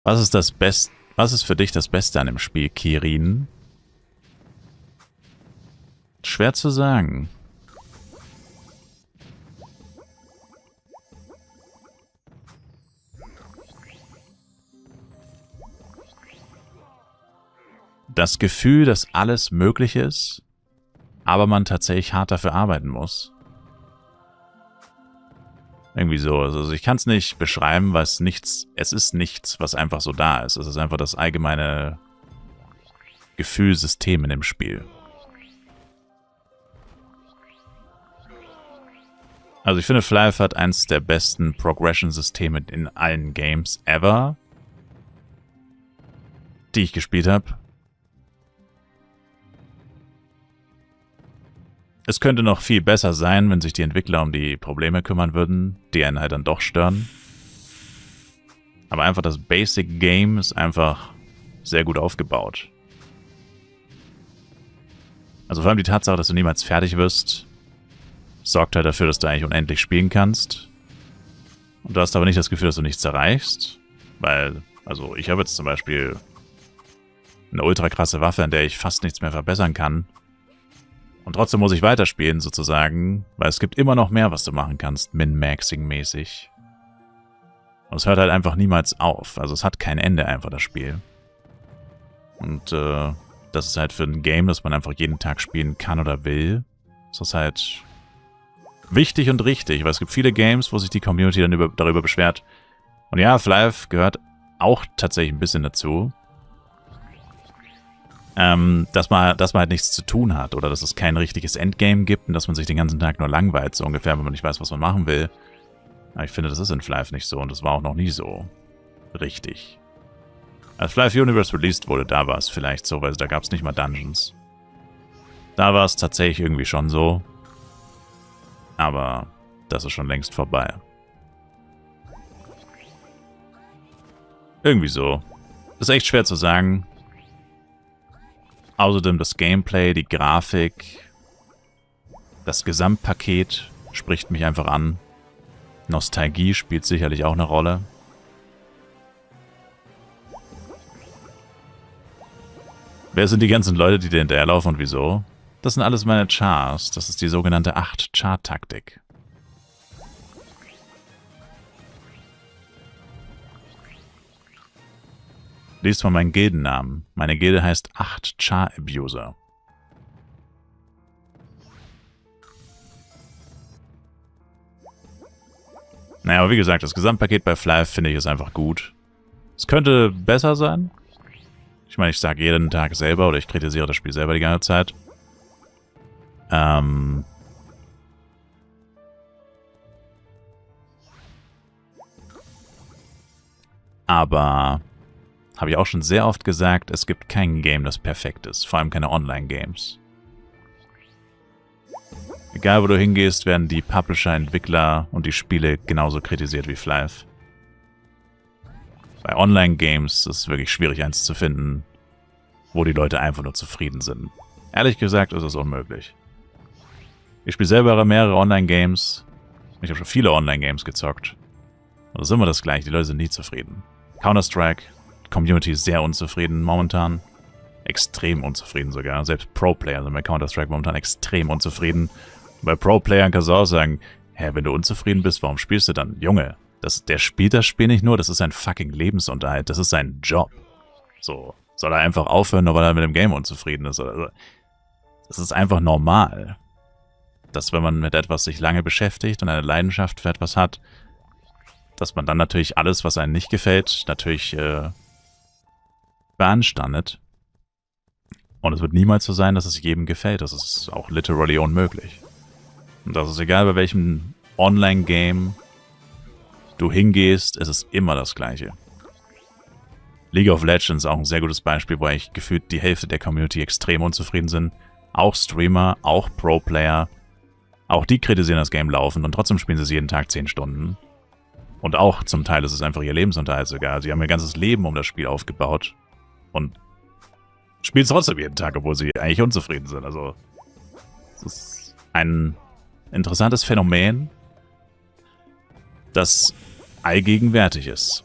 Was ist für dich das Beste an dem Spiel, Kirin? Schwer zu sagen. Das Gefühl, dass alles möglich ist, aber man tatsächlich hart dafür arbeiten muss. Irgendwie so. Also ich kann es nicht beschreiben, weil es ist nichts, was einfach so da ist. Es ist einfach das allgemeine Gefühlssystem in dem Spiel. Also ich finde, Fly hat eins der besten Progression-Systeme in allen Games ever, die ich gespielt habe. Es könnte noch viel besser sein, wenn sich die Entwickler um die Probleme kümmern würden, die einen halt dann doch stören. Aber einfach das Basic Game ist einfach sehr gut aufgebaut. Also vor allem die Tatsache, dass du niemals fertig wirst, sorgt halt dafür, dass du eigentlich unendlich spielen kannst. Und du hast aber nicht das Gefühl, dass du nichts erreichst. Weil, also ich habe jetzt zum Beispiel eine ultra krasse Waffe, an der ich fast nichts mehr verbessern kann. Und trotzdem muss ich weiterspielen, sozusagen, weil es gibt immer noch mehr, was du machen kannst, Min-Maxing-mäßig. Und es hört halt einfach niemals auf. Also es hat kein Ende einfach, das Spiel. Und das ist halt für ein Game, das man einfach jeden Tag spielen kann oder will, ist das halt wichtig und richtig, weil es gibt viele Games, wo sich die Community dann darüber beschwert. Und ja, Fly gehört auch tatsächlich ein bisschen dazu. Dass man halt nichts zu tun hat oder dass es kein richtiges Endgame gibt und dass man sich den ganzen Tag nur langweilt, so ungefähr, wenn man nicht weiß, was man machen will. Aber ich finde, das ist in Fly nicht so und das war auch noch nie so richtig. Als Fly Universe released wurde, da war es vielleicht so, weil da gab es nicht mal Dungeons. Da war es tatsächlich irgendwie schon so. Aber das ist schon längst vorbei. Irgendwie so. Ist echt schwer zu sagen. Außerdem das Gameplay, die Grafik, das Gesamtpaket spricht mich einfach an. Nostalgie spielt sicherlich auch eine Rolle. Wer sind die ganzen Leute, die dir hinterherlaufen und wieso? Das sind alles meine Chars. Das ist die sogenannte 8-Char-Taktik. Liest mal meinen Gildennamen. Meine Gilde heißt 8-Char-Abuser. Naja, aber wie gesagt, das Gesamtpaket bei Fly finde ich ist einfach gut. Es könnte besser sein. Ich meine, ich sage jeden Tag selber oder ich kritisiere das Spiel selber die ganze Zeit. Aber habe ich auch schon sehr oft gesagt, es gibt kein Game, das perfekt ist. Vor allem keine Online-Games. Egal, wo du hingehst, werden die Publisher, Entwickler und die Spiele genauso kritisiert wie Fly. Bei Online-Games ist es wirklich schwierig, eins zu finden, wo die Leute einfach nur zufrieden sind. Ehrlich gesagt ist es unmöglich. Ich spiele selber mehrere Online-Games. Ich habe schon viele Online-Games gezockt. Und das ist immer das Gleiche, die Leute sind nie zufrieden. Counter-Strike, Community ist sehr unzufrieden momentan. Extrem unzufrieden sogar. Selbst Pro-Player sind bei Counter-Strike momentan extrem unzufrieden. Bei Pro-Playern kannst du auch sagen, hä, wenn du unzufrieden bist, warum spielst du dann? Junge, der spielt das Spiel nicht nur, das ist sein fucking Lebensunterhalt, das ist sein Job. So, soll er einfach aufhören, nur weil er mit dem Game unzufrieden ist? Also, das ist einfach normal. Dass wenn man mit etwas sich lange beschäftigt und eine Leidenschaft für etwas hat, dass man dann natürlich alles, was einem nicht gefällt, natürlich beanstandet. Und es wird niemals so sein, dass es jedem gefällt. Das ist auch literally unmöglich. Und das ist egal, bei welchem Online-Game du hingehst, es ist immer das Gleiche. League of Legends ist auch ein sehr gutes Beispiel, wo eigentlich gefühlt die Hälfte der Community extrem unzufrieden sind. Auch Streamer, auch Pro-Player. Auch die kritisieren das Game laufend und trotzdem spielen sie es jeden Tag 10 Stunden. Und auch zum Teil ist es einfach ihr Lebensunterhalt sogar. Sie haben ihr ganzes Leben um das Spiel aufgebaut. Und spielen es trotzdem jeden Tag, obwohl sie eigentlich unzufrieden sind. Also, es ist ein interessantes Phänomen, das allgegenwärtig ist.